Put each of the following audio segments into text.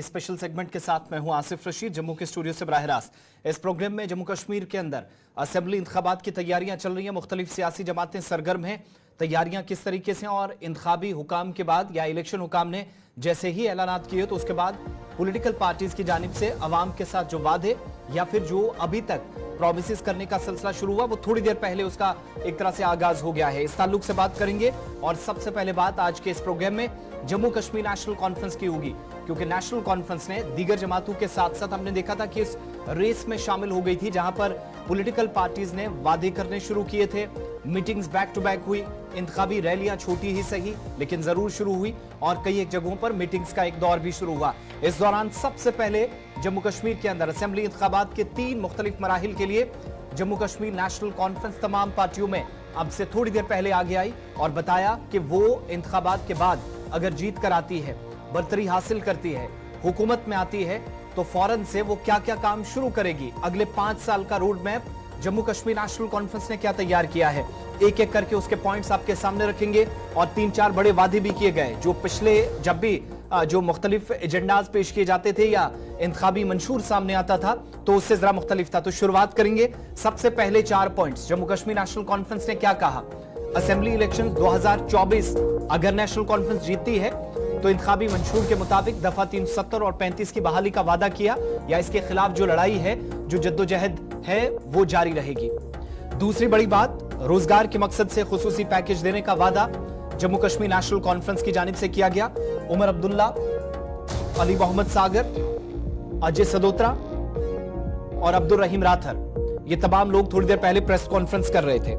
Special segment के साथ मैं हूं आसिफ रशीद जम्मू के स्टूडियो से बराह रास्त। इस प्रोग्राम में जम्मू कश्मीर के अंदर असेंबली इंतखाबात की तैयारियां चल रही हैं, मुख्तलिफ सियासी जमातें सरगर्म हैं। तैयारियां किस तरीके से और इंतखाबी हुकाम के बाद या इलेक्शन हुकाम ने जैसे ही ऐलानात किए तो उसके बाद पॉलिटिकल पार्टीज की जानिब से अवाम के साथ जो वादे या फिर जो अभी तक प्रोमिस करने का सिलसिला शुरू हुआ वो थोड़ी देर पहले उसका एक तरह से आगाज हो गया है। इस ताल्लुक से बात करेंगे और सबसे पहले बात आज के इस प्रोग्राम में जम्मू कश्मीर नेशनल कॉन्फ्रेंस की होगी, क्योंकि नेशनल कॉन्फ्रेंस ने दीगर जमातों के साथ साथ हमने देखा था कि इस रेस में शामिल हो गई थी, जहां पर पॉलिटिकल पार्टीज ने वादे करने शुरू किए थे। मीटिंग्स बैक टू बैक हुई, इंतखाबी रैलियां छोटी ही सही लेकिन जरूर शुरू हुई और कई एक जगहों पर मीटिंग्स का एक दौर भी शुरू हुआ। इस दौरान सबसे पहले जम्मू कश्मीर के अंदर असेंबली इंतखाबात के 3 मुख्तलिफ मराहिल के लिए जम्मू कश्मीर नेशनल कॉन्फ्रेंस तमाम पार्टियों में अब से थोड़ी देर पहले आगे आई और बताया कि वो इंतखाबात के बाद अगर जीत कर आती है, बरतरी हासिल करती है, हुकूमत में आती है तो फौरन से वो क्या क्या काम शुरू करेगी। अगले 5 साल का road map Jammu Kashmir national conference ने क्या तैयार किया है, एक एक करके उसके पॉइंट्स आपके सामने रखेंगे और 3-4 बड़े वादे भी किए गए जो पिछले जब भी जो मुख्तलिफ एजेंडाज पेश किए जाते थे या इंतखाबी मंशूर सामने आता था तो उससे जरा मुख्तलिफ था। तो शुरुआत करेंगे सबसे पहले 4 points. Jammu Kashmir national conference ने क्या कहा, असेंबली इलेक्शन 2024 अगर नेशनल कॉन्फ्रेंस जीतती है तो इंतखाबी मंशूर के मुताबिक दफा 370 और 35 की बहाली का वादा किया या इसके खिलाफ जो लड़ाई है, जो जद्दोजहद है वो जारी रहेगी। दूसरी बड़ी बात, रोजगार के मकसद से खुसूसी पैकेज देने का वादा जम्मू कश्मीर नेशनल कॉन्फ्रेंस की जानिब से किया गया। उमर अब्दुल्ला, अली मोहम्मद सागर, अजय सदोत्रा और अब्दुल रहीम राथर, ये तमाम लोग थोड़ी देर पहले प्रेस कॉन्फ्रेंस कर रहे थे।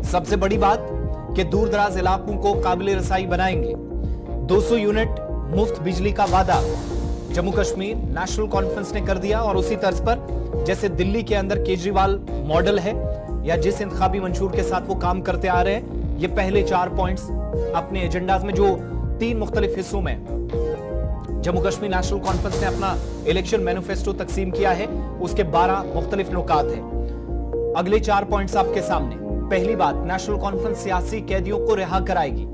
सबसे बड़ी बात कि दूर दराज इलाकों को काबिल रसाई बनाएंगे। 200 यूनिट मुफ्त बिजली का वादा जम्मू कश्मीर नेशनल कॉन्फ्रेंस ने कर दिया और उसी तर्ज पर जैसे दिल्ली के अंदर केजरीवाल मॉडल है या जिस इंतखाबी मंशूर के साथ वो काम करते आ रहे हैं, ये पहले 4 पॉइंट्स अपने एजेंडाज में जो 3 मुख्तलिफ हिस्सों में जम्मू कश्मीर नेशनल कॉन्फ्रेंस ने अपना इलेक्शन मैनिफेस्टो तकसीम किया है, उसके 12 मुख्तलिफ नुकात हैं। अगले 4 पॉइंट्स आपके सामने। पहली बात, नेशनल कॉन्फ्रेंस सियासी कैदियों को रिहा कराएगी,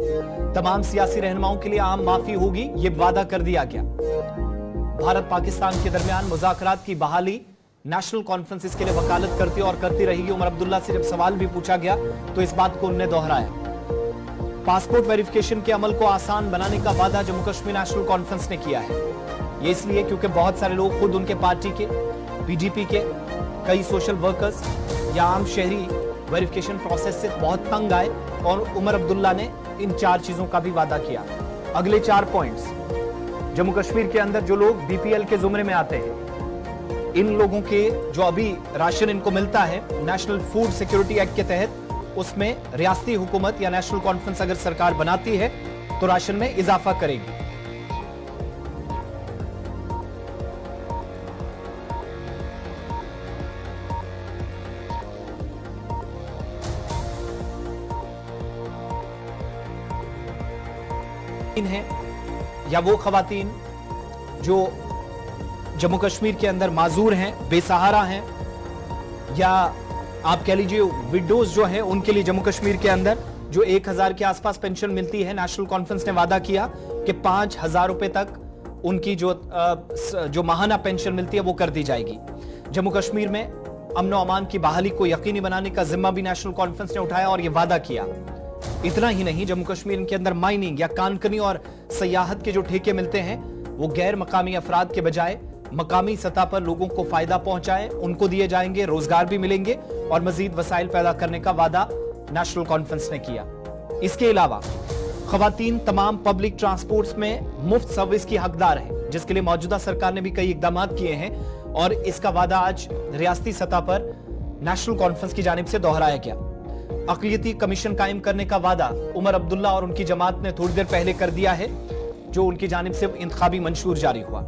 तमाम सियासी रहनुमाओं के लिए आम माफी होगी, ये वादा कर दिया गया। भारत पाकिस्तान के दरमियान मुज़ाकरात की बहाली नेशनल कॉन्फ्रेंस इसके लिए वकालत करती और करती रहेगी। उमर अब्दुल्ला से जब सवाल भी पूछा गया तो इस बात को उन्होंने दोहराया। पासपोर्ट वेरिफिकेशन के अमल को आसान बनाने का वादा जम्मू कश्मीर नेशनल कॉन्फ्रेंस ने किया है। ये इसलिए क्योंकि बहुत सारे लोग खुद उनके पार्टी के, पीडीपी के, कई सोशल वर्कर्स या आम शहरी वेरिफिकेशन प्रोसेस से बहुत तंग आए और उमर अब्दुल्ला ने इन 4 चीजों का भी वादा किया। अगले 4 पॉइंट्स, जम्मू कश्मीर के अंदर जो लोग बीपीएल के जुमरे में आते हैं, इन लोगों के जो अभी राशन इनको मिलता है नेशनल फूड सिक्योरिटी एक्ट के तहत, उसमें रियासती हुकूमत या नेशनल कॉन्फ्रेंस अगर सरकार बनाती है तो राशन में इजाफा करेगी। है या वो खवातीन जो जम्मू कश्मीर के अंदर माजूर हैं, बेसहारा हैं, या आप कह लीजिए विडोज जो हैं, उनके लिए जम्मू कश्मीर के अंदर जो 1000 के आसपास पेंशन मिलती है, नेशनल कॉन्फ्रेंस ने वादा किया कि 5000 रुपए तक उनकी जो माहाना पेंशन मिलती है वो कर दी जाएगी। जम्मू कश्मीर में अमन और अमान की बहाली को यकीनी बनाने का जिम्मा भी नेशनल कॉन्फ्रेंस ने उठाया और यह वादा किया। इतना ही नहीं, जम्मू कश्मीर के अंदर माइनिंग या कानकनी और सयाहत के जो ठेके मिलते हैं वो गैर मकामी अफराद के बजाय मकामी सतह पर लोगों को फायदा पहुंचाए, उनको दिए जाएंगे, रोजगार भी मिलेंगे और मजीद वसाइल पैदा करने का वादा नेशनल कॉन्फ्रेंस ने किया। इसके अलावा खवातीन तमाम पब्लिक ट्रांसपोर्ट्स में मुफ्त सर्विस की हकदार है, जिसके लिए मौजूदा सरकार ने भी कई इकदाम किए हैं और इसका वादा आज रियासती सतह पर नेशनल कॉन्फ्रेंस की जानिब से दोहराया गया। अक़लियती कमीशन कायम करने का वादा उमर अब्दुल्ला और उनकी जमात ने थोड़ी देर पहले कर दिया है, जो उनकी जानिब से इंतखाबी मंशूर जारी हुआ।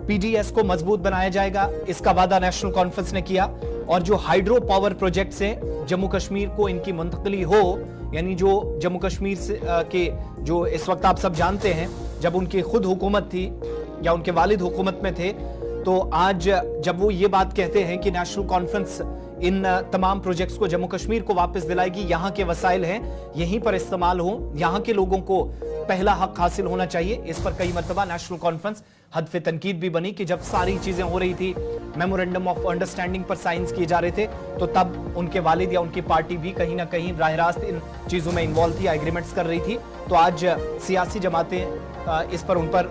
पीडीएस को मजबूत बनाया जाएगा, इसका वादा नेशनल कॉन्फ्रेंस ने किया। और जो हाइड्रो पावर प्रोजेक्ट से जम्मू कश्मीर को इनकी मुंतकली हो, यानी जो जम्मू कश्मीर से के जो इस वक्त आप सब जानते हैं, जब उनकी खुद हुकूमत थी या उनके वालिद हुकूमत में थे, तो आज जब वो ये बात कहते हैं कि नेशनल कॉन्फ्रेंस इन तमाम प्रोजेक्ट्स को जम्मू कश्मीर को वापस दिलाएगी, यहाँ के वसाइल हैं यहीं पर इस्तेमाल हो, यहाँ के लोगों को पहला हक हासिल होना चाहिए। इस पर कई मर्तबा नेशनल कॉन्फ्रेंस हदफ तनकीद भी बनी कि जब सारी चीजें हो रही थी, मेमोरेंडम ऑफ अंडरस्टैंडिंग पर साइंस किए जा रहे थे, तो तब उनके वालिद या उनकी पार्टी भी कहीं ना कहीं राह रास्त इन चीजों में इन्वॉल्व थी, एग्रीमेंट्स कर रही थी। तो आज सियासी जमातें इस पर उन पर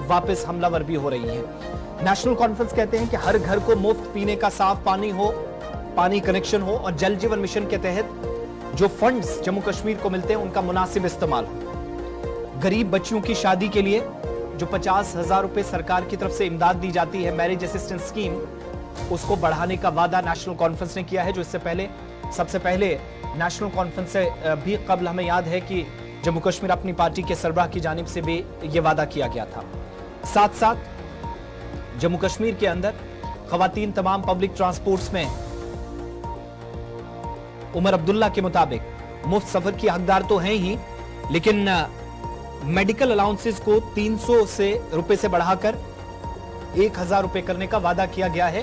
वापस हमलावर भी हो रही हैं। नेशनल कॉन्फ्रेंस कहते हैं कि हर घर को मुफ्त पीने का साफ पानी हो, पानी कनेक्शन हो, और जल जीवन मिशन के तहत जो फंड्स जम्मू कश्मीर को मिलते हैं उनका मुनासिब इस्तेमाल। गरीब बच्चियों की शादी के लिए जो 50,000 रुपए सरकार की तरफ से इमदाद दी जाती है, मैरिज असिस्टेंस स्कीम, उसको बढ़ाने का वादा नेशनल कॉन्फ्रेंस ने किया है। जो इससे पहले सबसे पहले नेशनल कॉन्फ्रेंस से भी कबल हमें याद है कि जम्मू कश्मीर अपनी पार्टी के सरबराह की जानिब से भी यह वादा किया गया था। साथ साथ जम्मू कश्मीर के अंदर खवातीन तमाम पब्लिक ट्रांसपोर्ट्स में उमर अब्दुल्ला के मुताबिक मुफ्त सफर की हकदार तो हैं ही, लेकिन मेडिकल अलाउंसेस को 300 रुपए से बढ़ाकर 1,000 रुपए करने का वादा किया गया है।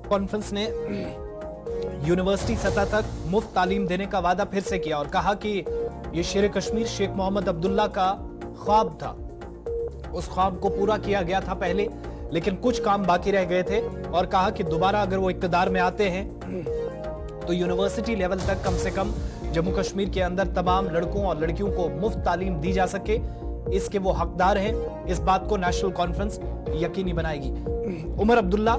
कॉन्फ्रेंस ने यूनिवर्सिटी सतह तक मुफ्त तालीम देने का वादा फिर से किया और कहा कि यह शेर कश्मीर शेख मोहम्मद अब्दुल्ला का ख्वाब था। उस ख्वाब को पूरा किया गया था पहले, लेकिन कुछ काम बाकी रह गए थे, और कहा कि दोबारा अगर वो इक्तदार में आते हैं तो यूनिवर्सिटी लेवल तक कम से कम जम्मू कश्मीर के अंदर तमाम लड़कों और लड़कियों को मुफ्त तालीम दी जा सके। इसके वो हकदार हैं। इस बात को नेशनल कॉन्फ्रेंस यकीनी बनाएगी। उमर अब्दुल्ला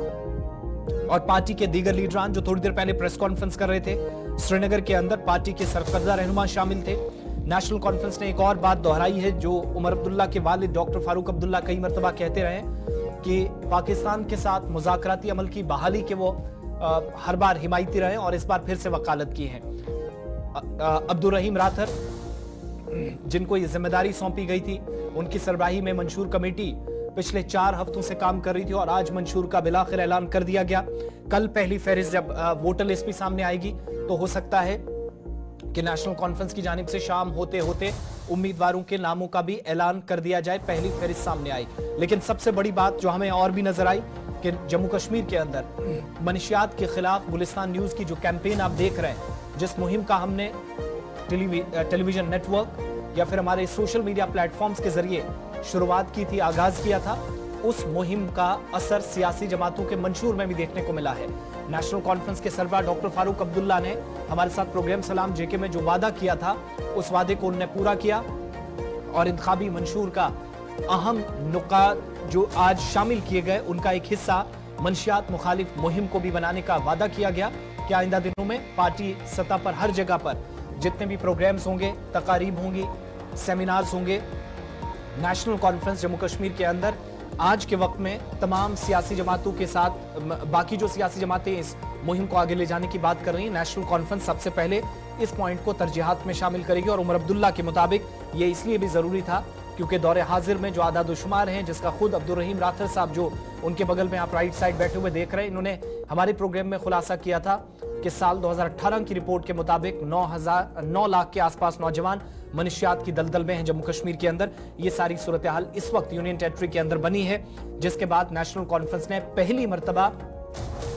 और पार्टी के दीगर लीडरान जो थोड़ी देर पहले प्रेस कॉन्फ्रेंस कर रहे थे, श्रीनगर के अंदर पार्टी के सरकर्दा रहनुमा शामिल थे। नेशनल कॉन्फ्रेंस ने एक और बात दोहराई है जो उमर अब्दुल्ला के वालिद डॉक्टर फारूक अब्दुल्ला कई मर्तबा कहते रहे कि पाकिस्तान के साथ मुज़ाकराती अमल की बहाली के वो हर बार हिमायती रहे और इस बार फिर से वकालत की है। अब्दुल रहीम राथर, जिनको ये जिम्मेदारी सौंपी गई थी, उनकी सरबराही में मंशूर कमेटी पिछले 4 हफ्तों से काम कर रही थी और आज मंशूर का बिलाखिर ऐलान कर दिया गया। कल पहली फहरिस्त जब वोटर लिस्ट भी सामने आएगी तो हो सकता है कि नेशनल कॉन्फ्रेंस की जानिब से शाम होते होते उम्मीदवारों के नामों का भी ऐलान कर दिया जाए, पहली फहरिस्त सामने आई। लेकिन सबसे बड़ी बात जो हमें और भी नजर आई कि जम्मू कश्मीर के अंदर मनशियात के खिलाफ गुलिस्तान न्यूज की जो कैंपेन आप देख रहे हैं, जिस मुहिम का हमने टेलीविजन नेटवर्क या फिर हमारे सोशल मीडिया प्लेटफॉर्म्स के जरिए शुरुआत की थी, आगाज किया था, उस मुहिम का असर सियासी जमातों के मंशूर में भी देखने को मिला है। नेशनल कॉन्फ्रेंस के सरबराह डॉक्टर फारूक अब्दुल्ला ने हमारे साथ प्रोग्राम सलाम जेके में जो वादा किया था, उस वादे को उन्होंने पूरा किया और इंतखाबी मंशूर का अहम नुकात जो आज शामिल किए गए, उनका एक हिस्सा मंशियात मुखालिफ मुहिम को भी बनाने का वादा किया गया कि आइंदा दिनों में पार्टी सतह पर हर जगह पर जितने भी प्रोग्राम्स होंगे, तकारीब होंगी, सेमिनार्स होंगे, नेशनल कॉन्फ्रेंस जम्मू कश्मीर के अंदर आज के वक्त में तमाम सियासी जमातों के साथ बाकी जो सियासी जमातें इस मुहिम को आगे ले जाने की बात कर रही हैं, नेशनल कॉन्फ्रेंस सबसे पहले इस पॉइंट को तरजीहात में शामिल करेगी। और उमर अब्दुल्ला के मुताबिक ये इसलिए भी जरूरी था क्योंकि दौरे हाजिर में जो आदाद-ओ-शुमार हैं, जिसका खुद अब्दुल रहीम राथर साहब जो उनके बगल में आप राइट साइड बैठे हुए देख रहे हैं, इन्होंने हमारे प्रोग्राम में खुलासा किया था कि साल 2018 की रिपोर्ट के मुताबिक 9 लाख के आसपास नौजवान मनशियात की दलदल में हैं जम्मू कश्मीर के अंदर। ये सारी सूरत हाल इस वक्त यूनियन टेरिटरी के अंदर बनी है, जिसके बाद नेशनल कॉन्फ्रेंस ने पहली मर्तबा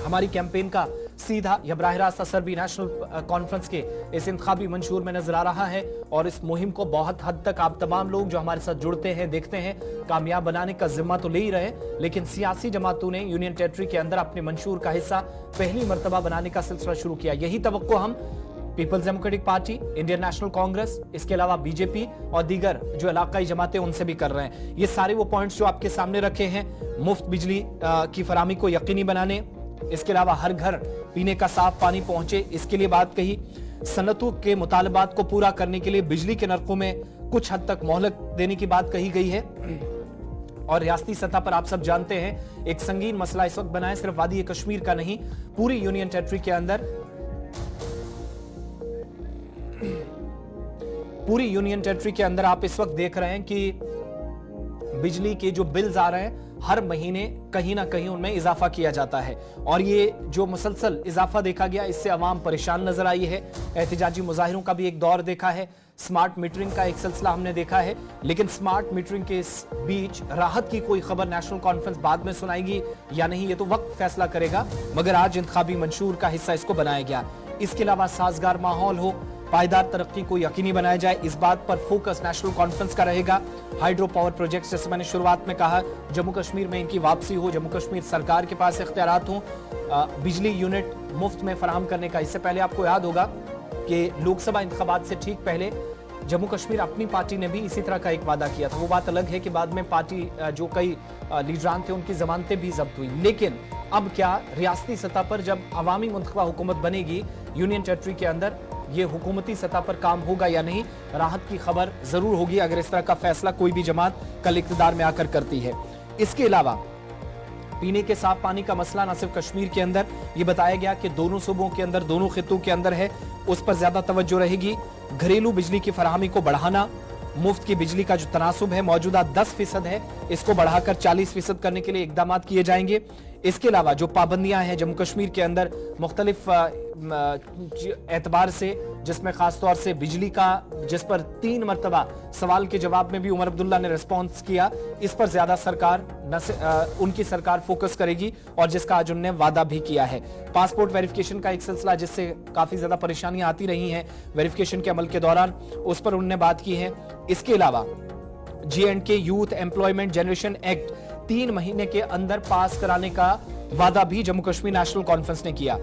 हमारी कैंपेन का सीधा या बराह रास्त असर भी नेशनल कॉन्फ्रेंस के इस इंतखाबी मंशूर में नजर आ रहा है। और इस मुहिम को बहुत हद तक आप तमाम लोग जो हमारे साथ जुड़ते हैं, देखते हैं, कामयाब बनाने का जिम्मा तो ले ही रहे, लेकिन सियासी जमातों ने यूनियन टेरिटरी के अंदर अपने मंशूर का हिस्सा पहली मर्तबा बनाने का सिलसिला शुरू किया। यही तवक्को हम पीपल्स डेमोक्रेटिक पार्टी, इंडियन नेशनल कांग्रेस, इसके अलावा बीजेपी और दीगर जो इलाकाई जमातें उनसे भी कर रहे हैं। ये सारे वो पॉइंट्स जो आपके सामने रखे हैं, मुफ्त बिजली की फराहमी को यकीनी बनाने, इसके अलावा हर घर पीने का साफ पानी पहुंचे, इसके लिए बात कही, सनतों के मुतालबात को पूरा करने के लिए बिजली के नरकों में कुछ हद तक मोहलत देने की बात कही गई है। और रियासती सतह पर आप सब जानते हैं एक संगीन मसला इस वक्त बना है, सिर्फ वादी कश्मीर का नहीं, पूरी यूनियन टेरिटरी के अंदर, पूरी यूनियन टेरिटरी के अंदर आप इस वक्त देख रहे हैं कि बिजली के जो बिल्स आ रहे हैं हर महीने कहीं ना कहीं उनमें इजाफा किया जाता है और ये जो मुसलसल इजाफा देखा गया इससे अवाम परेशान नजर आई है। एहतजाजी मुजाहिरों का भी एक दौर देखा है, स्मार्ट मीटरिंग का एक सिलसिला हमने देखा है, लेकिन स्मार्ट मीटरिंग के इस बीच राहत की कोई खबर नेशनल कॉन्फ्रेंस बाद में सुनाएगी या नहीं ये तो वक्त फैसला करेगा, मगर आज इंतखाबी मंशूर का हिस्सा इसको बनाया गया। इसके अलावा साजगार माहौल हो, पायदार तरक्की को यकीनी बनाया जाए, इस बात पर फोकस नेशनल कॉन्फ्रेंस का रहेगा। हाइड्रो पावर प्रोजेक्ट जैसे मैंने शुरुआत में कहा, जम्मू कश्मीर में इनकी वापसी हो, जम्मू कश्मीर सरकार के पास इख्तियारात हो, बिजली यूनिट मुफ्त में फराहम करने का। इससे पहले आपको याद होगा कि लोकसभा इंतखाबात से ठीक पहले जम्मू कश्मीर अपनी पार्टी ने भी इसी तरह का एक वादा किया था। वो बात अलग है कि बाद में पार्टी जो कई लीडरान थे उनकी जमानतें भी जब्त हुई, लेकिन अब क्या रियासती सतह पर जब अवामी मुंतखबा हुकूमत बनेगी यूनियन टेरिटरी के अंदर, ये हुकूमती सतह पर काम होगा या नहीं, राहत की खबर जरूर होगी अगर इस तरह का फैसला कोई भी जमात कल इख्तिदार में आकर करती है। इसके अलावा पीने के साफ पानी का मसला न सिर्फ कश्मीर के अंदर, ये बताया गया कि दोनों सूबों के अंदर, दोनों खित्तों के अंदर है, उस पर ज्यादा तवज्जो रहेगी। घरेलू बिजली की फराहमी को बढ़ाना, मुफ्त की बिजली का जो तनासुब है मौजूदा 10% है, इसको बढ़ाकर 40% करने के लिए इकदाम किए जाएंगे। इसके अलावा जो पाबंदियां हैं जम्मू कश्मीर के अंदर मुख्तलिफ एतबार से, जिसमें खासतौर से बिजली का, जिस पर 3 मरतबा सवाल के जवाब में भी उमर अब्दुल्ला ने रिस्पॉन्स किया, इस पर ज्यादा सरकार उनकी सरकार फोकस करेगी और जिसका आज उन्होंने वादा भी किया है। पासपोर्ट वेरिफिकेशन का एक सिलसिला जिससे काफी ज्यादा परेशानियां आती रही हैं वेरिफिकेशन के अमल के दौरान, उस पर उन्होंने बात की है। इसके अलावा J&K youth employment generation act 3 महीने के अंदर पास कराने का वादा भी जम्मू कश्मीर नेशनल कॉन्फ्रेंस ने किया।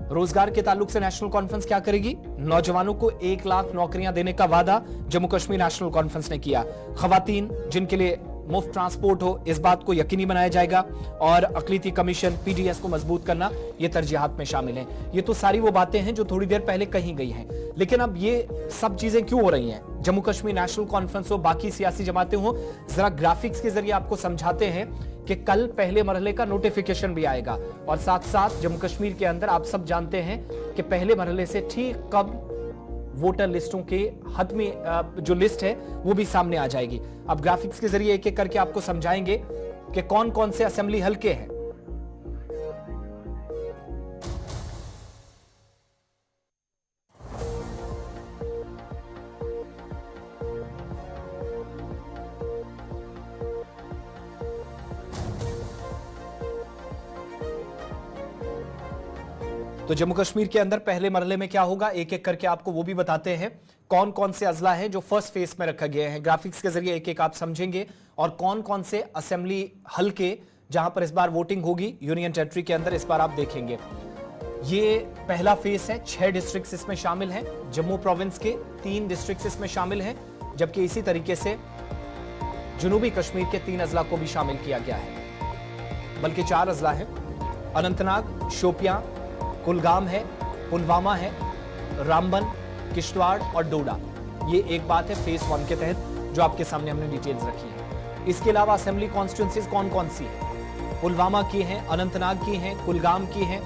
रोजगार के ताल्लुक से नेशनल कॉन्फ्रेंस क्या करेगी? नौजवानों को 1 लाख नौकरियां देने का वादा जम्मू कश्मीर नेशनल कॉन्फ्रेंस ने किया। खवातीन जिनके लिए मुफ्त ट्रांसपोर्ट हो, इस बात को यकीनी बनाया जाएगा और अक़लीती कमीशन PDS को मजबूत करना, ये तरजीहात में शामिल है। ये तो सारी वो बातें हैं जो थोड़ी देर पहले कही गई हैं, लेकिन अब ये सब चीजें क्यों हो रही हैं? जम्मू कश्मीर नेशनल कॉन्फ्रेंस हो, बाकी सियासी जमातें हो, जरा ग्राफिक्स के जरिए आपको समझाते हैं कि कल पहले मरहले का नोटिफिकेशन भी आएगा और साथ साथ जम्मू कश्मीर के अंदर आप सब जानते हैं कि पहले मरहले से ठीक कब वोटर लिस्टों के हतमी जो लिस्ट है वो भी सामने आ जाएगी। अब ग्राफिक्स के जरिए एक एक करके आपको समझाएंगे कि कौन कौन से असेंबली हलके हैं। तो जम्मू कश्मीर के अंदर पहले मरहले में क्या होगा, एक एक करके आपको वो भी बताते हैं। कौन कौन से अजला हैं जो फर्स्ट फेज में रखा गया है, ग्राफिक्स के जरिए एक एक आप समझेंगे, और कौन कौन से असेंबली हलके जहां पर इस बार वोटिंग होगी यूनियन टेरिटरी के अंदर, इस बार आप देखेंगे। ये पहला फेज है, 6 डिस्ट्रिक्ट इसमें शामिल हैं। जम्मू प्रोविंस के 3 डिस्ट्रिक्ट इसमें शामिल हैं, जबकि इसी तरीके से जनूबी कश्मीर के 3 अजला को भी शामिल किया गया है, बल्कि 4 अजला है। अनंतनाग, शोपियां, कुलगाम है, पुलवामा है, रामबन, किश्तवाड़ और डोडा। ये एक बात है फेज 1 के तहत जो आपके सामने हमने डिटेल्स रखी है। इसके अलावा असेंबली कॉन्स्टिट्यूंसीज कौन कौन सी है? पुलवामा की हैं, अनंतनाग की हैं, कुलगाम की हैं।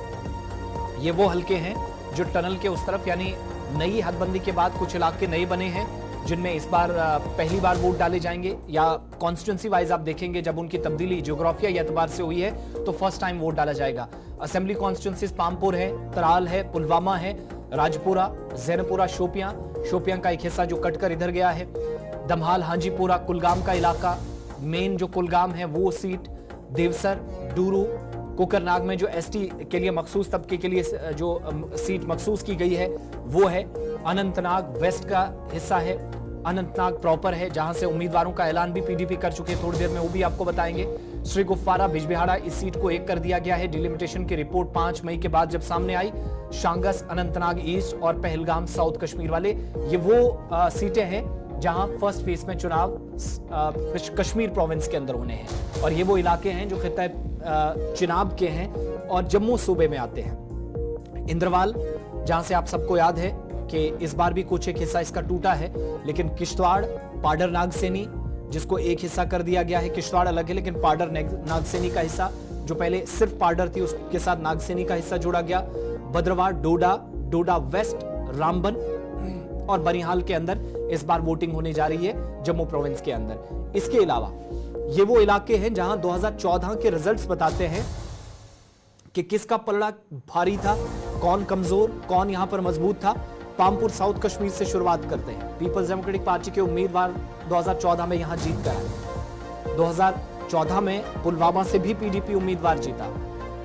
ये वो हलके हैं जो टनल के उस तरफ, यानी नई हदबंदी के बाद कुछ इलाके नए बने हैं जिनमें इस बार पहली बार वोट डाले जाएंगे, या कॉन्स्टिट्यूंसी वाइज आप देखेंगे जब उनकी तब्दीली ज्योग्राफिया या एतबार से हुई है तो फर्स्ट टाइम वोट डाला जाएगा। असेंबली कॉन्स्टिट्यूंसीज पामपुर है, तराल है, पुलवामा है, राजपुरा, जैनपुरा, शोपियां का एक हिस्सा जो कटकर इधर गया है, दमहाल, हाजीपुरा, कुलगाम का इलाका, मेन जो कुलगाम है वो सीट, देवसर, डूरू, कुकरनाग में जो ST के लिए मखसूस तबके के लिए जो सीट मखसूस की गई है वो है। अनंतनाग वेस्ट का हिस्सा है, अनंतनाग प्रॉपर है जहां से उम्मीदवारों का ऐलान भी PDP कर चुके हैं, थोड़ी देर में वो भी आपको बताएंगे। श्रीगुफ्फारा, बिजबिहाड़ा, इस सीट को 1 कर दिया गया है। डिलिमिटेशन की रिपोर्ट 5 मई के बाद जब सामने आई, शांगस, अनंतनाग ईस्ट और पहलगाम साउथ कश्मीर वाले, ये वो सीटें हैं जहां फर्स्ट फेज में चुनाव कश्मीर प्रोविंस के अंदर होने हैं, और ये वो इलाके हैं जो खिता चिनाब के हैं और जम्मू सूबे में आते हैं। इंद्रवाल, जहां से आप सबको याद है कि इस बार भी कुछ एक हिस्सा इसका टूटा है, लेकिन किश्तवाड़, पाडर नागसेनी, जिसको एक हिस्सा कर दिया गया है, किश्तवाड़ अलग है लेकिन पाडर नागसेनी का हिस्सा, जो पहले सिर्फ पाडर थी उसके साथ नागसेनी का हिस्सा जोड़ा गया। भद्रवाह, डोडा वेस्ट, रामबन और बनिहाल के अंदर इस बार वोटिंग होने जा रही है जम्मू प्रोविंस के अंदर। इसके अलावा ये वो इलाके हैं जहां 2014 के रिजल्ट्स बताते हैं कि किसका पलड़ा भारी था, कौन कमजोर, कौन यहां पर मजबूत था। पामपुर साउथ कश्मीर से शुरुआत करते हैं। पीपल्स डेमोक्रेटिक पार्टी के उम्मीदवार 2014 में यहां जीत कर आए। 2014 में पुलवामा से भी पीडीपी उम्मीदवार जीता।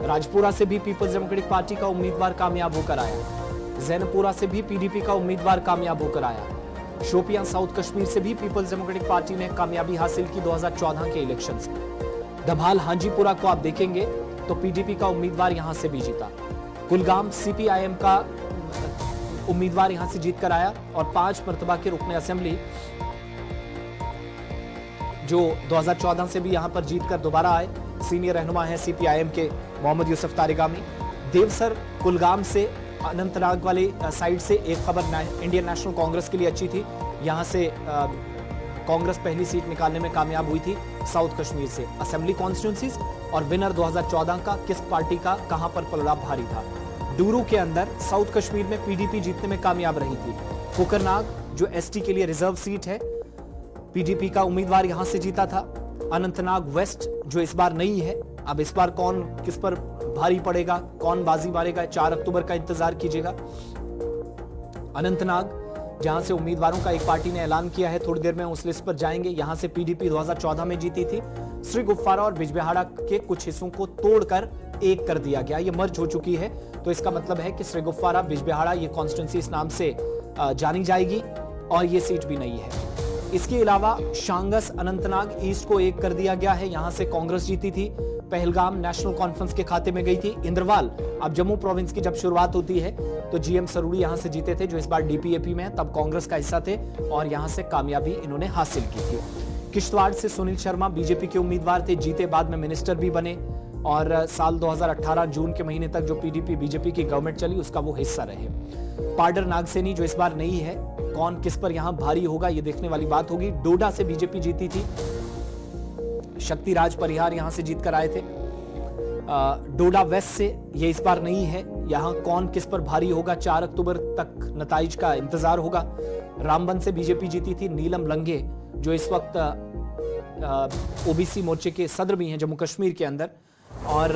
राजपुरा से भी पीपल्स डेमोक्रेटिक पार्टी का उम्मीदवार कामयाब होकर आया। जैनपुरा से भी पीडीपी का उम्मीदवार कामयाब होकर आया। शोपियां साउथ कश्मीर से भी पीपल्स डेमोक्रेटिक पार्टी ने कामयाबी हासिल की 2014 के इलेक्शंस में। धमाल हांजीपुरा को आप देखेंगे तो पीडीपी का उम्मीदवार यहां से भी जीता। कुलगाम सीपीआईएम का उम्मीदवार यहां से जीत कर आया और 5 मर्तबा के रुकने असेंबली जो 2014 से भी यहां पर जीत कर दोबारा आए, सीनियर रहनुमा है सीपीआईएम के मोहम्मद यूसुफ तारिगामी। देवसर कुलगाम से अनंतनाग वाली साइड से एक खबर इंडियन नेशनल कांग्रेस के लिए अच्छी थी। यहां से कांग्रेस पहली सीट निकालने में कामयाब हुई थी साउथ कश्मीर से। असेंबली कॉन्स्टिट्यूंसीज और विनर 2014 का किस पार्टी का कहां पर पलड़ा भारी था। डूरू के अंदर साउथ कश्मीर में पीडीपी जीतने में कामयाब रही थी। कुकरनाग जो एसटी के लिए रिजर्व सीट है, पीडीपी का उम्मीदवार यहां से जीता था। अनंतनाग वेस्ट जो इस बार नई है, अब इस बार कौन किस पर भारी पड़ेगा, कौन बाजी मारेगा, 4 अक्टूबर का इंतजार कीजिएगा। अनंतनाग जहां से उम्मीदवारों का एक पार्टी ने ऐलान किया है, थोड़ी देर में उस लिस्ट पर जाएंगे। यहां से पीडीपी 2014 में जीती थी। श्रीगुफ्फारा और बिजबिहाड़ा के कुछ हिस्सों को तोड़कर एक कर दिया गया, ये मर्ज हो चुकी है। तो इसका मतलब है कि श्रीगुफ्फारा बिजबिहाड़ा ये कॉन्स्टिट्यूंसी इस नाम से जानी जाएगी और ये सीट भी नहीं है। इसके अलावा शांगस अनंतनाग ईस्ट को एक कर दिया गया है, यहां से कांग्रेस जीती थी। पहलगाम नेशनल कॉन्फ्रेंस के खाते में गई थी। इंद्रवाल अब जम्मू प्रोविंस की जब शुरुआत होती है तो जीएम सरूड़ी यहां से जीते थे, जो इस बार डीपीएपी में है, तब कांग्रेस का हिस्सा थे और यहां से कामयाबी इन्होंने हासिल की थी। किश्तवाड़ से सुनील शर्मा बीजेपी के उम्मीदवार थे, जीते, बाद में मिनिस्टर भी बने और साल 2018 जून के महीने तक जो पीडीपी बीजेपी की गवर्नमेंट चली उसका वो हिस्सा रहे। पार्डर नागसेनी जो इस बार नहीं है, कौन किस पर यहां भारी होगा ये देखने वाली बात होगी। डोडा से बीजेपी जीती थी, शक्तिराज परिहार यहां से जीत कर आए थे। डोडा वेस्ट से ये इस बार नहीं है, यहां कौन किस पर भारी होगा 4 अक्टूबर तक नताइज का इंतजार होगा। रामबन से बीजेपी जीती थी। नीलम लंघे जो इस वक्त ओबीसी मोर्चे के सदर भी हैं जम्मू कश्मीर के अंदर और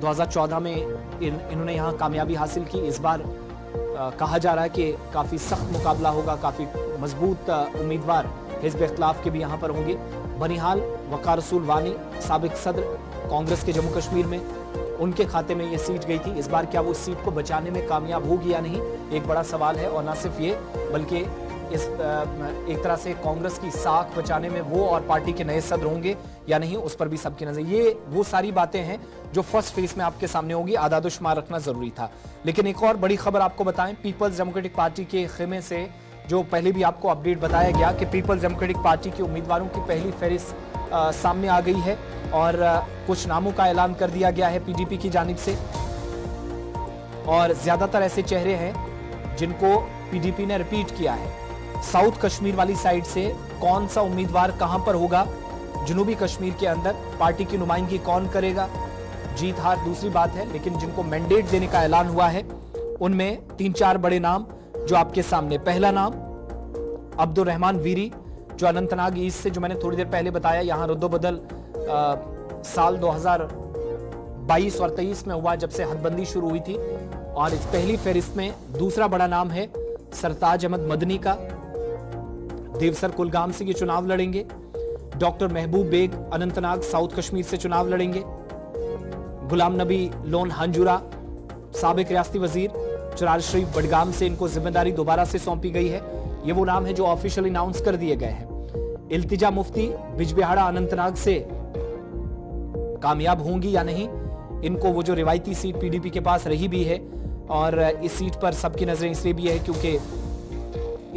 2014 में इन्होंने यहां कामयाबी हासिल की। इस बार कहा जा रहा है कि काफी सख्त मुकाबला होगा, काफी मजबूत उम्मीदवार हिज़्ब इख्तिलाफ के भी यहां पर होंगे। बनिहाल वकार रसूल वानी साबिक सदर कांग्रेस के जम्मू कश्मीर में, उनके खाते में ये सीट गई थी। इस बार क्या वो इस सीट को बचाने में कामयाब होगी या नहीं, एक बड़ा सवाल है। और ना सिर्फ ये बल्कि इस एक तरह से कांग्रेस की साख बचाने में वो और पार्टी के नए सदर होंगे या नहीं, उस पर भी सबकी नजर। ये वो सारी बातें हैं जो फर्स्ट फेज में आपके सामने होगी, आदादोशुमार रखना जरूरी था। लेकिन एक और बड़ी खबर आपको बताएं, पीपल्स डेमोक्रेटिक पार्टी के खेमे से जो पहले भी आपको अपडेट बताया गया कि पीपल्स डेमोक्रेटिक पार्टी के उम्मीदवारों की पहली फहरिस्त सामने आ गई है और कुछ नामों का ऐलान कर दिया गया है पीडीपी की जानिब से। और ज्यादातर ऐसे चेहरे हैं जिनको पीडीपी ने रिपीट किया है। साउथ कश्मीर वाली साइड से कौन सा उम्मीदवार कहां पर होगा, जनूबी कश्मीर के अंदर पार्टी की नुमाइंदगी कौन करेगा, जीत हार दूसरी बात है, लेकिन जिनको मैंडेट देने का ऐलान हुआ है उनमें 3-4 बड़े नाम जो आपके सामने। पहला नाम अब्दुल रहमान वीरी जो अनंतनाग ईस्ट से, जो मैंने थोड़ी देर पहले बताया, यहां रद्दोबदल साल 2022 और 23 में हुआ जब से हदबंदी शुरू हुई थी। और इस पहली फहरिस्त में दूसरा बड़ा नाम है सरताज अहमद मदनी का, देवसर कुलगाम से ये चुनाव लड़ेंगे। डॉक्टर महबूब बेग अनंतनाग साउथ कश्मीर से चुनाव लड़ेंगे। गुलाम नबी लोन हंजुरा साबिक रियासती वजीर, चरार शरीफ बडगाम से इनको जिम्मेदारी दोबारा से सौंपी गई है। ये वो नाम है जो ऑफिशियली अनाउंस कर दिए गए हैं। इल्तिजा मुफ्ती बिजबिहाड़ा अनंतनाग से कामयाब होंगी या नहीं, इनको वो जो रिवायती सीट पीडीपी के पास रही भी है और इस सीट पर सबकी नजरें इसलिए भी है क्योंकि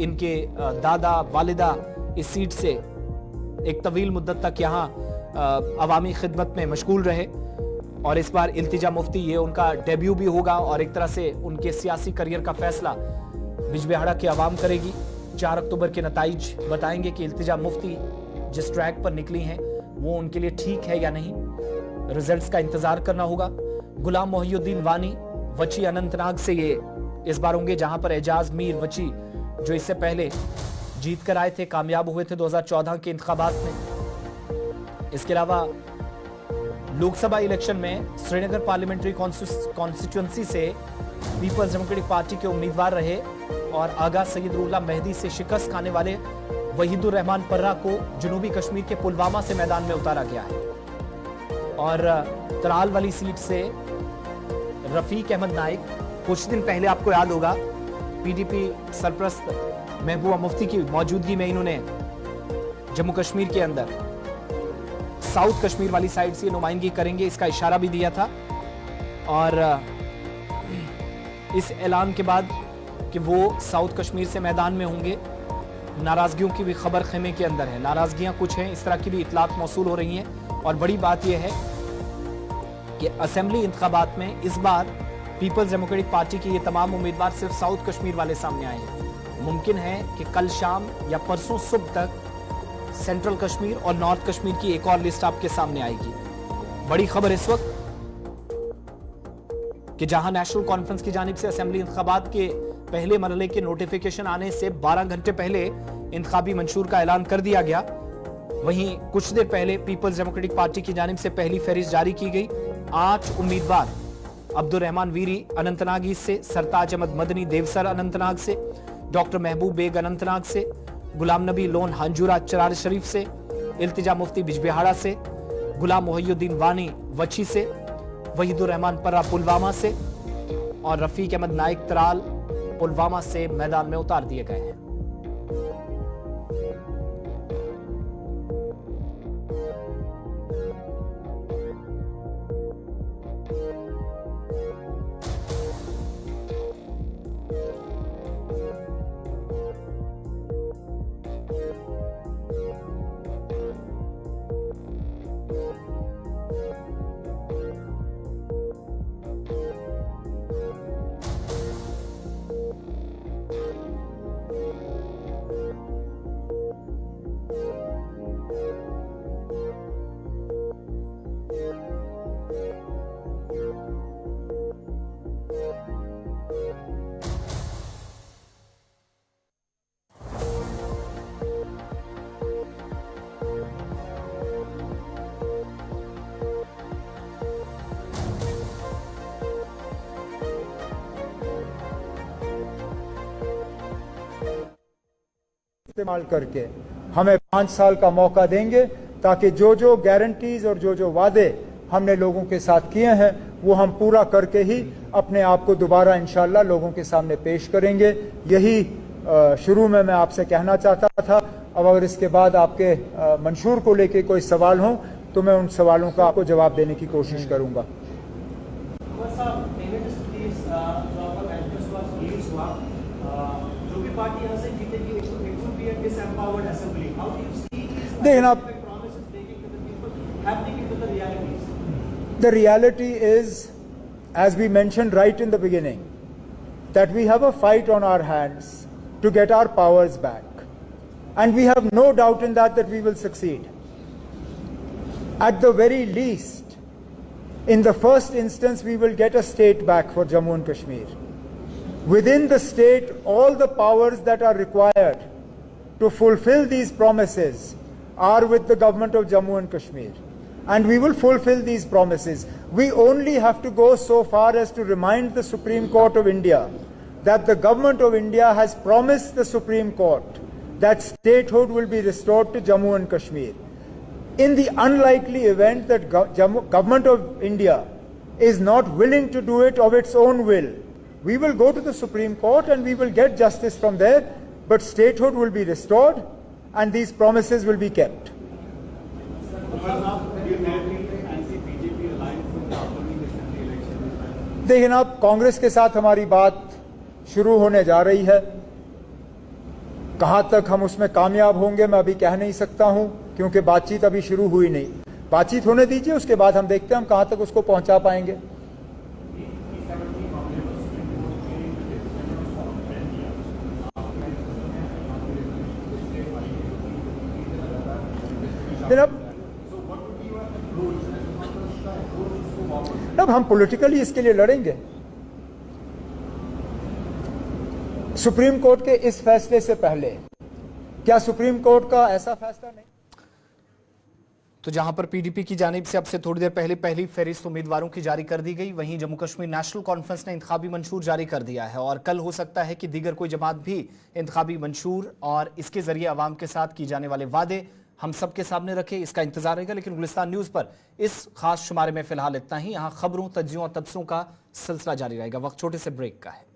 इनके दादा वालिदा इस सीट से एक तवील मुद्दत तक यहाँ अवामी खिदमत में मशगूल रहे और इस बार इल्तिजा मुफ्ती ये उनका डेब्यू भी होगा और एक तरह से उनके सियासी करियर का फैसला बिजबिहाड़ा की आवाम करेगी। 4 अक्टूबर के नताइज बताएंगे कि इल्तिजा मुफ्ती जिस ट्रैक पर निकली हैं वो उनके लिए ठीक है या नहीं, रिजल्ट्स का इंतजार करना होगा। गुलाम मोहिउद्दीन वानी वची अनंतनाग से ये इस बार होंगे, जहां पर एजाज मीर वची जो इससे पहले जीत कर आए थे, कामयाब हुए थे 2014 के इंतखाबात में। इसके अलावा लोकसभा इलेक्शन में श्रीनगर पार्लियामेंट्री कॉन्स्टिट्यूंसी से पीपल्स डेमोक्रेटिक पार्टी के उम्मीदवार रहे और आगा सईदुल्लाह मेहदी से शिकस्त खाने वाले वहीदुर रहमान पर्रा को जनूबी कश्मीर के पुलवामा से मैदान में उतारा गया है। और त्राल वाली सीट से रफीक अहमद नाइक, कुछ दिन पहले आपको याद होगा पीडीपी सरप्रस्त महबूबा मुफ्ती की मौजूदगी में इन्होंने जम्मू कश्मीर के अंदर साउथ कश्मीर वाली साइड से नुमाइंदगी करेंगे, इसका इशारा भी दिया था। और इस ऐलान के बाद कि वो साउथ कश्मीर से मैदान में होंगे, नाराजगियों की भी खबर खेमे के अंदर है। नाराजगियां कुछ हैं, इस तरह की भी इतलात मौसूल हो रही हैं। और बड़ी बात यह है कि असेंबली इंतखाबात में इस बार पीपल्स डेमोक्रेटिक पार्टी के ये तमाम उम्मीदवार सिर्फ साउथ कश्मीर वाले सामने आए हैं। मुमकिन है कि कल शाम या परसों सुबह तक सेंट्रल कश्मीर और नॉर्थ कश्मीर की एक और लिस्ट आपके सामने आएगी। बड़ी खबर इस वक्त कि जहां नेशनल कॉन्फ्रेंस की जानिब से असेंबली इंतखाबात के पहले मरहले के नोटिफिकेशन आने से 12 घंटे पहले इंतखाबी मंशूर का ऐलान कर दिया गया, वहीं कुछ देर पहले पीपल्स डेमोक्रेटिक पार्टी की जानिब से पहली फहरिस्त जारी की गई। 8 उम्मीदवार अब्दुल रहमान वीरी अनंतनाग ईस्ट से, सरताज अहमद मदनी देवसर अनंतनाग से, डॉक्टर महबूब बेग अनंतनाग से, गुलाम नबी लोन हांजूरा चरार शरीफ से, इल्तिजा मुफ्ती बिजबिहाड़ा से, गुलाम मोहिउद्दीन वानी वची से, वहीदुर रहमान पर्रा पुलवामा से और रफीक अहमद नाइक त्राल पुलवामा से मैदान में उतार दिए गए हैं। इस्तेमाल करके हमें 5 साल का मौका देंगे ताकि जो जो गारंटीज और जो जो वादे हमने लोगों के साथ किए हैं वो हम पूरा करके ही अपने आप को दोबारा इंशाल्लाह लोगों के सामने पेश करेंगे। यही शुरू में मैं आपसे कहना चाहता था। अब अगर इसके बाद आपके मंशूर को लेके कोई सवाल हो तो मैं उन सवालों का आपको जवाब देने की कोशिश करूंगा। जो भी पार्टी यहाँ से जीतेगी it will be a disempowered assembly. How do you see these promises making to the people happening into the realities? The reality is, as we mentioned right in the beginning, that we have a fight on our hands to get our powers back. And we have no doubt in that we will succeed. At the very least, in the first instance, we will get a state back for Jammu and Kashmir. Within the state, all the powers that are required to fulfill these promises are with the government of Jammu and Kashmir. And we will fulfill these promises. We only have to go so far as to remind the Supreme Court of India that the government of India has promised the Supreme Court that statehood will be restored to Jammu and Kashmir. In the unlikely event that government of India is not willing to do it of its own will, we will go to the Supreme Court and we will get justice from there, but statehood will be restored and these promises will be kept. देखिए ना, कांग्रेस के साथ हमारी बात शुरू होने जा रही है। कहां तक हम उसमें कामयाब होंगे मैं अभी कह नहीं सकता हूं, क्योंकि बातचीत अभी शुरू हुई नहीं। बातचीत होने दीजिए, उसके बाद हम देखते हैं हम कहां तक उसको पहुंचा पाएंगे। अब हम पॉलिटिकली इसके लिए लड़ेंगे। सुप्रीम कोर्ट के इस फैसले से पहले क्या सुप्रीम कोर्ट का ऐसा फैसला नहीं? तो जहां पर पीडीपी की जानिब से अब से थोड़ी देर पहले पहली फहरिस्त उम्मीदवारों की जारी कर दी गई, वहीं जम्मू कश्मीर नेशनल कॉन्फ्रेंस ने इंतखाबी मंशूर जारी कर दिया है और कल हो सकता है कि दीगर कोई जमात भी इंतखाबी मंशूर और इसके जरिए अवाम के साथ की जाने वाले वादे हम सबके सामने रखे। इसका इंतजार रहेगा। लेकिन गुलिस्तान न्यूज पर इस खास शुमारे में फिलहाल इतना ही। यहां खबरों, तज्जियों और तबसरों का सिलसिला जारी रहेगा। वक्त छोटे से ब्रेक का है।